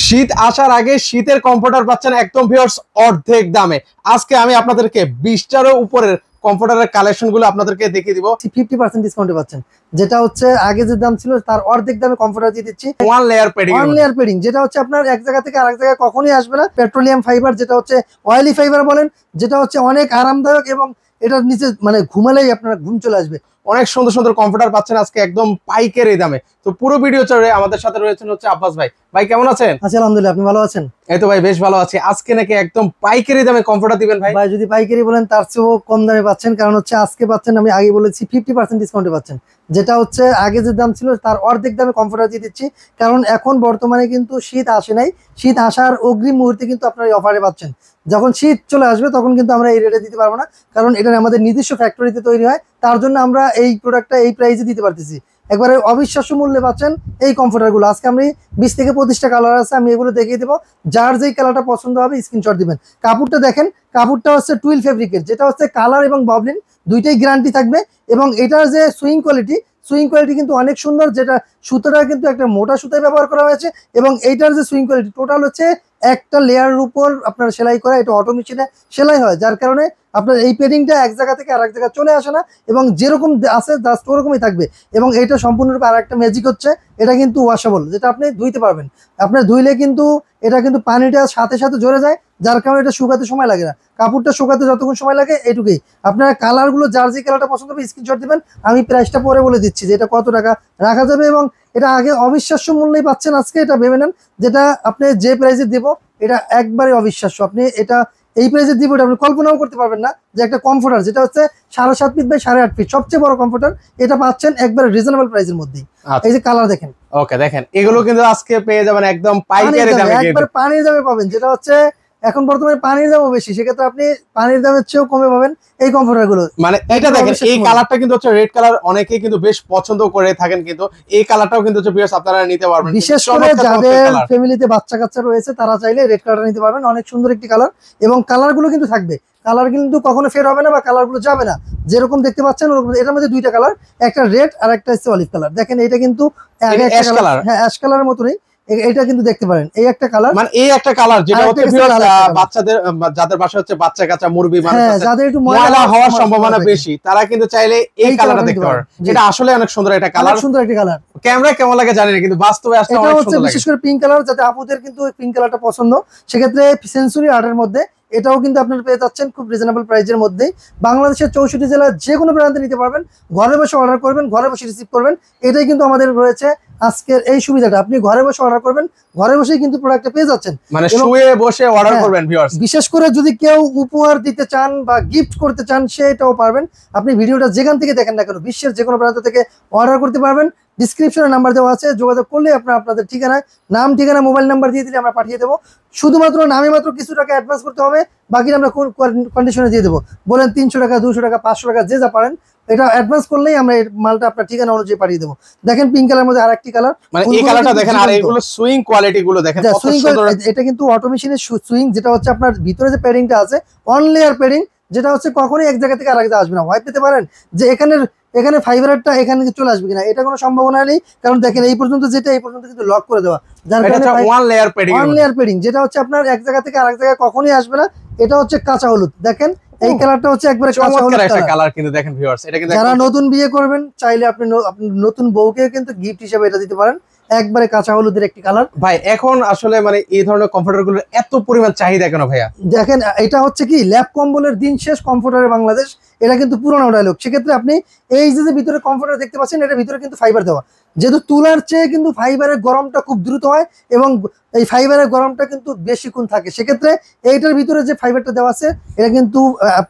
শীত আসার আগে শীতের কমফোর্টার পাচ্ছেন একদম ভিউয়ার্স অর্ধেক দামে। আজকে আমি আপনাদেরকে 20টারও উপরের কমফোর্টারের কালেকশন গুলো আপনাদেরকে দেখিয়ে দিব। 50% ডিসকাউন্টে পাচ্ছেন, যেটা হচ্ছে আগে যে দাম ছিল তার অর্ধেক দামে কমফোর্টার দিয়ে দিচ্ছি। ওয়ান লেয়ার পেডিং যেটা হচ্ছে আপনার এক জায়গা থেকে আরেক জায়গায় কখনোই আসবে না। পেট্রোলিয়াম ফাইবার, যেটা হচ্ছে অয়েলি ফাইবার বলেন, যেটা হচ্ছে অনেক আরামদায়ক এবং এটার নিচে মানে ঘুমালেই আপনার ঘুম চলে আসবে। অনেক সুন্দর সুন্দর কমফোর্টার পাচ্ছেন আজকে একদম পাইকারি দামে। তো পুরো ভিডিও চলে আমাদের সাথে রয়েছেন হচ্ছে আব্বাস ভাই। ভাই কেমন আছেন? আচ্ছা, আলহামদুলিল্লাহ, আপনি ভালো আছেন? এই তো ভাই বেশ ভালো আছি। আজকে নাকি একদম পাইকারি দামে কমফোর্টার দিবেন ভাই? ভাই যদি পাইকারি বলেন তার চেয়েও কম দামে পাচ্ছেন, কারণ হচ্ছে আজকে পাচ্ছেন, আমি আগে বলেছি 50% ডিসকাউন্টে পাচ্ছেন, যেটা হচ্ছে আগে যে দাম ছিল তার অর্ধেক দামে কমফোর্টার দিয়ে দিচ্ছি। কারণ এখন বর্তমানে কিন্তু শীত আসে নাই, শীত আসার অগ্রিম মুহূর্তে কিন্তু আপনারা এই অফারে পাচ্ছেন। যখন শীত চলে আসবে তখন কিন্তু আমরা এই রেটে দিতে পারবো না, কারণ এটা আমাদের নিজস্ব ফ্যাক্টরিতে তৈরি হয়, তার জন্য আমরা এই প্রোডাক্টটা এই প্রাইসে দিতে পারতেছি। একবারে অবিশ্বাস্য মূল্যে পাচ্ছেন এই কমফোর্টারগুলো। আজকে আমি 20 থেকে 25টা কালার আছে, আমি এগুলো দেখিয়ে দেবো। যার যেই কালারটা পছন্দ হবে স্ক্রিনশট দিবেন। কাপড়টা দেখেন, কাপড়টা হচ্ছে টুইল ফেব্রিকের, যেটা হচ্ছে কালার এবং ববলিন দুইটাই গ্যারান্টি থাকবে। এবং এটার যে সুইং কোয়ালিটি কিন্তু অনেক সুন্দর, যেটা সুতোটা কিন্তু একটা মোটা সুতায় ব্যবহার করা হয়েছে। এবং এইটার যে সুইং কোয়ালিটি টোটাল হচ্ছে একটা লেয়ারের উপর আপনার সেলাই করা, এটা অটো মেশিনে সেলাই হয়, যার কারণে আপনার এই পেডিংটা এক জায়গা থেকে আরেক জায়গায় চলে আসে না এবং যেরকম আছে জাস্ট ওরকমই থাকবে। এবং এটা সম্পূর্ণরূপে আর একটা ম্যাজিক হচ্ছে, এটা কিন্তু ওয়াশেবল, যেটা আপনি ধুইতে পারবেন। আপনার ধুইলে কিন্তু এটা কিন্তু পানিটা সাথে সাথে ঝরে যায়, যার কারণে এটা শুকাতে সময় লাগে না। কাপড়টা শুকাতে যতক্ষণ সময় লাগে এটুকুই। আপনারা কালারগুলো যার যে কালারটা পছন্দ হবে স্ক্রিনশট দিবেন, আমি প্রাইসটা পরে বলে দিচ্ছি যে এটা কত টাকা রাখা যাবে। এবং এটা আগে অবিশ্বাস্য মূল্যেই পাচ্ছেন, আজকে এটা ভেবে নেন যেটা আপনি যে প্রাইসে দিব এটা একবারে অবিশ্বাস্য। আপনি এটা এই প্রাইসে দিব এটা আপনি কল্পনাও করতে পারবেন না, যে একটা কমফোর্টার যেটা হচ্ছে 7.5 ফিট বাই 8.5 ফিট সবচেয়ে বড় কমফোর্টার, এটা পাচ্ছেন একবারে রিজনেবল প্রাইসের মধ্যেই। এই যে কালার দেখেন, ওকে দেখেন, এগুলো কিন্তু আজকে পেয়ে যাবেন একদম পাইকারি দামে, একবার পানির দামে পাবেন, যেটা হচ্ছে এখন বর্তমানে পানির দামও বেশি, সেক্ষেত্রে আপনি পানির দামের চেয়েও কমে পাবেন এই কমফোর্টার গুলো। মানে এটা দেখেন, এই কালারটা কিন্তু হচ্ছে রেড কালার, অনেকেই কিন্তু বেশ পছন্দ করে থাকেন, কিন্তু এই কালারটাও কিন্তু হচ্ছে ভিউয়ার্স আপনারা নিতে পারবেন। বিশেষ করে যাদের ফ্যামিলিতে বাচ্চা কাচ্চা রয়েছে তারা চাইলে রেড কালারটা নিতে পারবেন। অনেক সুন্দর একটি কালার এবং কালারগুলো কিন্তু থাকবে, কালার কিন্তু কখনো ফেড হবে না বা কালারগুলো যাবে না, যেরকম দেখতে পাচ্ছেন ওরকম। এটার মধ্যে দুইটা কালার, একটা রেড আর একটা হচ্ছে অলিভ কালার। দেখেন এটা কিন্তু অ্যাশ কালার, হ্যাঁ অ্যাশ কালারের মতনই এটা কিন্তু দেখতে পারেন। এই একটা কালার, মানে এই একটা কালার যেটা হচ্ছে বাচ্চাদের, যাদের বাসা হচ্ছে বাচ্চা কাচ্চা মুরবি, মানে যাদের একটু ময়লা হওয়ার সম্ভাবনা বেশি, তারা কিন্তু চাইলে এই কালারটা দেখতে পারেন। এটা আসলে অনেক সুন্দর একটা কালার, সুন্দর একটা কালার। ক্যামেরায় কেমন লাগে জানি না, কিন্তু বাস্তবে আসলে অনেক সুন্দর লাগে। বিশেষ করে পিঙ্ক কালার, যাতে আপুদের কিন্তু পিঙ্ক কালারটা পছন্দ, সেক্ষেত্রে সেঞ্চুরি আর্টের মধ্যে এটাও কিন্তু আপনারা পেয়ে যাচ্ছেন খুব রিজনেবল প্রাইসের মধ্যেই। বাংলাদেশের 64 জেলার যে কোনো প্রান্তে নিতে পারবেন, ঘরে বসে অর্ডার করবেন, ঘরে বসে রিসিভ করবেন। এটাই কিন্তু আমাদের রয়েছে আজকের এই সুবিধাটা, আপনি ঘরে বসে অর্ডার করবেন, ঘরে বসেই কিন্তু প্রোডাক্টটা পেয়ে যাচ্ছেন, মানে শুয়ে বসে অর্ডার করবেন ভিউয়ার্স। বিশেষ করে যদি কেউ উপহার দিতে চান বা গিফট করতে চান সেটাও পারবেন। আপনি ভিডিওটা যেখান থেকে দেখেন না কেন বিশ্বের যে কোনো প্রান্ত থেকে অর্ডার করতে পারবেন। ডিসক্রিপশনে নাম্বার দেওয়া আছে, যোগাযোগ করলে আপনাদের ঠিকানায় নাম, ঠিকানা, মোবাইল নাম্বার দিয়ে দিলে আমরা পাঠিয়ে দেবো। শুধুমাত্র নামে মাত্র কিছু টাকা অ্যাডভান্স করতে হবে, বাকিটা আমরা কোন কন্ডিশনে দিয়ে দেবো। বলেন 300 টাকা, 200 টাকা, 500 টাকা, যে যা পারেন এটা অ্যাডভান্স করলেই আমরা এই মালটা আপনার ঠিকানা অনুযায়ী পাঠিয়ে দেবো। দেখেন পিঙ্ক কালার মধ্যে আরেকটি কালার, মানে এই কালারটা দেখেন, আর এগুলো সুইং কোয়ালিটি গুলো দেখেন কত সুন্দর। এটা কিন্তু অটো মেশিনের সুইং, যেটা হচ্ছে আপনার ভিতরে যে প্যাডিংটা আছে অন লেয়ার প্যাডিং, যেটা হচ্ছে কখনোই এক জায়গা থেকে আরেক জায়গায় আসবে না। ভয় পেতে পারেন যে এখানে ফাইবারটা এখানে চলে আসবে কিনা, এটা কোনো সম্ভাবনা নেই, কারণ দেখেন এই পর্যন্ত যেটা এই পর্যন্ত কিন্তু লক করে দেওয়া, যার কারণে ওয়ান লেয়ার প্যাডিং, যেটা হচ্ছে আপনার এক জায়গা থেকে আরেক জায়গায় কখনোই আসবে না। এটা হচ্ছে কাঁচা হলুদ, দেখেন এই কালারটা হচ্ছে একবারে কাঁচা হলুদ কালার, কিন্তু দেখেন ভিউয়ার্স, এটা কিন্তু যারা নতুন বিয়ে করবেন চাইলে আপনি নতুন বউকে কিন্তু গিফট হিসেবে এটা দিতে পারেন। একবারে কাঁচা হলুদের একটি কালার। ভাই এখন আসলে মানে এই ধরনের কমফোর্টার গুলোর এত পরিমাণ চাহিদা কেন ভাইয়া? দেখেন এটা হচ্ছে কি ল্যাব কম্বলের দিন শেষ কমফোর্টারে বাংলাদেশ, এটা কিন্তু পুরোনো ডায়লগ। সেক্ষেত্রে আপনি এই যে ভিতরে কমফোর্টার দেখতে পাচ্ছেন, এটার ভিতরে কিন্তু ফাইবার দেওয়া, যেহেতু তুলার চেয়ে কিন্তু ফাইবারের গরমটা খুব দ্রুত হয় এবং এই ফাইবারের গরমটা কিন্তু বেশিক্ষণ থাকে। সেক্ষেত্রে এইটার ভিতরে যে ফাইবারটা দেওয়া আছে এটা কিন্তু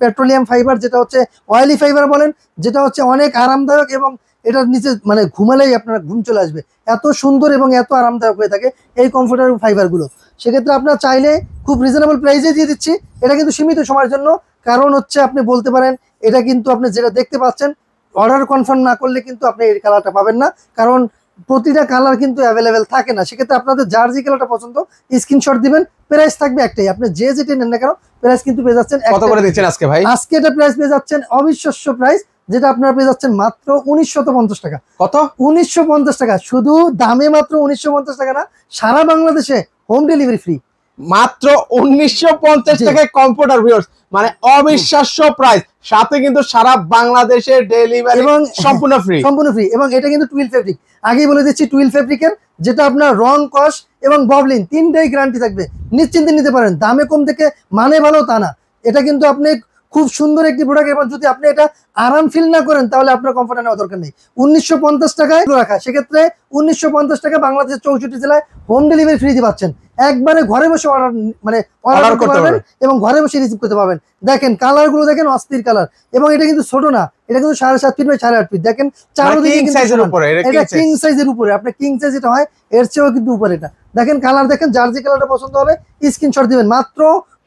পেট্রোলিয়াম ফাইবার, যেটা হচ্ছে অয়েলি ফাইবার বলেন, যেটা হচ্ছে অনেক আরামদায়ক এবং এটার নিচে মানে ঘুমালেই আপনার ঘুম চলে আসবে। এত সুন্দর এবং এত আরামদায়ক হয়ে থাকে এই কমফোর্টার ফাইবারগুলো। সেক্ষেত্রে আপনার চাইলে খুব রিজনেবল প্রাইসে দিয়ে দিচ্ছি। এটা কিন্তু সীমিত সময়ের জন্য, কারণ হচ্ছে আপনি বলতে পারেন এটা কিন্তু আপনি যেটা দেখতে পাচ্ছেন অর্ডার কনফার্ম না করলে কিন্তু আপনি এই কালারটা পাবেন না, কারণ প্রতিটা কালার কিন্তু অ্যাভেলেবেল থাকে না। সেক্ষেত্রে আপনাদের যার যে কালারটা পছন্দ স্ক্রিনশট দিবেন, প্রাইস থাকবে একটাই, আপনি যে যেটা নেন না কেন প্রাইস কিন্তু পেয়ে যাচ্ছেন। কত করে দিচ্ছেন আজকে ভাই? আজকে এটা প্রাইস পেয়ে যাচ্ছেন অবিশ্বাস্য প্রাইস, যেটা আপনারা পেয়ে যাচ্ছেন মাত্র 1950 টাকা। কত? 1950 টাকা, শুধু দামে মাত্র 1950 টাকা না, সারা বাংলাদেশে হোম ডেলিভারি ফ্রি। মাত্র 1950 জি। টাকায় কম্পিউটার ভিউয়ার্স, মানে অবিশ্বাস্য প্রাইস, সাথে কিন্তু সারা বাংলাদেশে ডেলিভারি এবং সম্পূর্ণ ফ্রি। সম্পূর্ণ ফ্রি, এবং এটা কিন্তু টুইল ফেব্রিক। আগেই বলে দিচ্ছি টুইল ফেব্রিকের, যেটা আপনার রং, কস এবং ববলিন তিনটাই গ্যারান্টি থাকবে। নিশ্চিন্তে নিতে পারেন, দামে কম থেকে মানে ভালো তা না। এটা কিন্তু আপনি খুব সুন্দর একটি প্রোডাক্ট, এবং যদি আপনি এটা আরাম ফিল না করেন তাহলে আপনার কমফোর্টার নেওয়া দরকার নেই। 1950 টাকায় রাখা, সেক্ষেত্রে 1950 টাকা বাংলাদেশের 64 জেলায় হোম ডেলিভারি ফ্রি দিয়ে পাচ্ছেন। একবারে ঘরে বসে অর্ডার, মানে অর্ডার করতে পারবেন এবং ঘরে বসে রিসিভ করতে পারবেন। দেখেন কালার গুলো, দেখেন অস্থির কালার, এবং এটা কিন্তু ছোট না, এটা কিন্তু 7.5 ফিট বাই 8.5 ফিট। দেখেন চারদিকে কিন্তু সাইজের উপরে, এটা কিং সাইজের উপরে, আপনার কিং সাইজ যেটা হয় এর চেয়েও কিন্তু উপরে এটা। দেখেন কালার, দেখেন যার যে কালারটা পছন্দ হবে স্ক্রিনশট দিবেন। মাত্র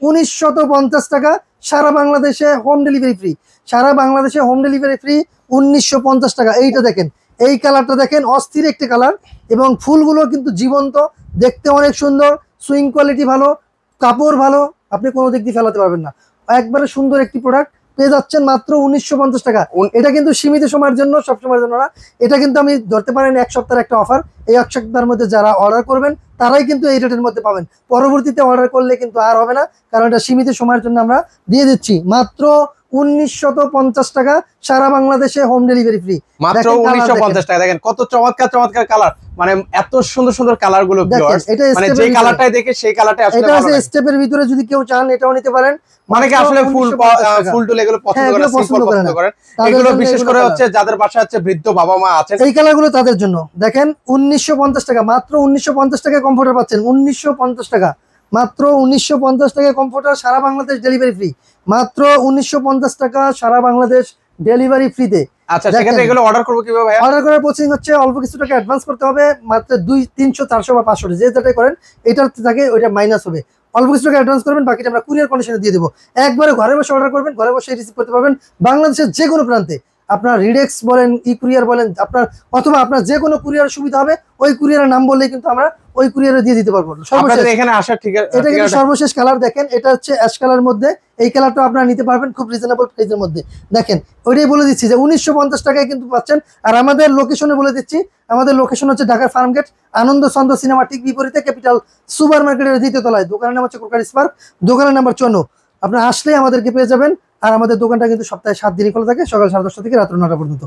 1950 টাকা, সারা বাংলাদেশে হোম ডেলিভারি ফ্রি। সারা বাংলাদেশে হোম ডেলিভারি ফ্রি 1950 টাকা। এইটা দেখেন, এই কালারটা দেখেন, অস্থির একটি কালার, এবং ফুলগুলো কিন্তু জীবন্ত, দেখতে অনেক সুন্দর, সুইং কোয়ালিটি ভালো, কাপড় ভালো, আপনি কোনো দিক দিয়ে ফেলাতে পারবেন না। একবারে সুন্দর একটি প্রোডাক্ট পেয়ে যাচ্ছেন মাত্র 1950 টাকা। এটা কিন্তু সীমিত সময়ের জন্য, সব সময়ের জন্য না। এটা কিন্তু আমি ধরতে পারেন এক সপ্তাহের একটা অফার। এই এক সপ্তাহের মধ্যে যারা অর্ডার করবেন তারাই কিন্তু এই রেটের মধ্যে পাবেন। পরবর্তীতে অর্ডার করলে কিন্তু আর হবে না, কারণ এটা সীমিত সময়ের জন্য আমরা দিয়ে দিচ্ছি। মাত্র 1950 টাকা, সারা বাংলাদেশে হোম ডেলিভারি ফ্রি। মাত্র 1950 টাকা। দেখেন কত চমৎকার চমৎকার কালার, মানে এত সুন্দর সুন্দর কালার গুলো ভিউয়ার্স, মানে যে কালারটাই দেখে সেই কালারটাই আসলে ভালো লাগে। এটা স্টেপের ভিতরে যদি কেউ চান এটাও নিতে পারেন। মানে কি আসলে ফুল টুল এগুলো পছন্দ করেন, সিম্পল পছন্দ করেন, এগুলো বিশেষ করে হচ্ছে যাদের বাসায় হচ্ছে বৃদ্ধ বাবা মা আছেন, এই কালারগুলো তাদের জন্য। দেখেন 1950 টাকা, মাত্র 1950 টাকায় কমফোর্টার পাচ্ছেন। 1950 টাকা, মাত্র 1950 টাকায় কমফোর্টার, সারা বাংলাদেশ ডেলিভারি ফ্রি। মাত্র 1950 টাকা, সারা বাংলাদেশ ডেলিভারি ফ্রিতে। আচ্ছা, সেক্ষেত্রে এগুলো অর্ডার করব কিভাবে ভাই? অর্ডার করার প্রসেসিং হচ্ছে অল্প কিছু টাকা অ্যাডভান্স করতে হবে, মাত্র 200, 300, 400 বা 500, যে যেটাই করেন এটার থেকে ওইটা মাইনাস হবে। অল্প কিছু টাকা অ্যাডভান্স করবেন, বাকিটা আমরা কুরিয়ার কন্ডিশনে দিয়ে দেবো। একবারে ঘরে বসে অর্ডার করবেন, ঘরে বসে রিসিভ করতে পারবেন বাংলাদেশের যে কোনো প্রান্তে। আপনার রিডেক্স বলেন, ই কুরিয়ার বলেন, আপনার অথবা আপনার যে কোনো কুরিয়ার সুবিধা হবে, ওই কুরিয়ারের নাম বললেই কিন্তু আমরা ওই কুরিয়ারে দিয়ে দিতে পারবো। আপনাদের এখানে আসা ঠিক আছে। এটা কিন্তু সর্বশেষ কালার, দেখেন এটা হচ্ছে অ্যাশ কালার মধ্যে। এই কালারটা আপনারা নিতে পারবেন খুব রিজনেবল প্রাইসের মধ্যে। দেখেন ওইটাই বলে দিচ্ছি যে 1950 টাকায় কিন্তু পাচ্ছেন। আর আমাদের লোকেশনে বলে দিচ্ছি, আমাদের লোকেশন হচ্ছে ঢাকার ফার্মগেট, আনন্দ চন্দ্র সিনেমা ঠিক বিপরীতে, ক্যাপিটাল সুপার মার্কেটের 2য় তলায়। দোকানের নাম হচ্ছে ক্রোকারি স্পার্ক, দোকানের নাম্বার 54। আপনারা আসলেই আমাদেরকে পেয়ে যাবেন। আর আমাদের দোকানটা কিন্তু সপ্তাহে 7 দিনই খোলা থাকে, সকাল 10:30 থেকে রাত 9টা পর্যন্ত।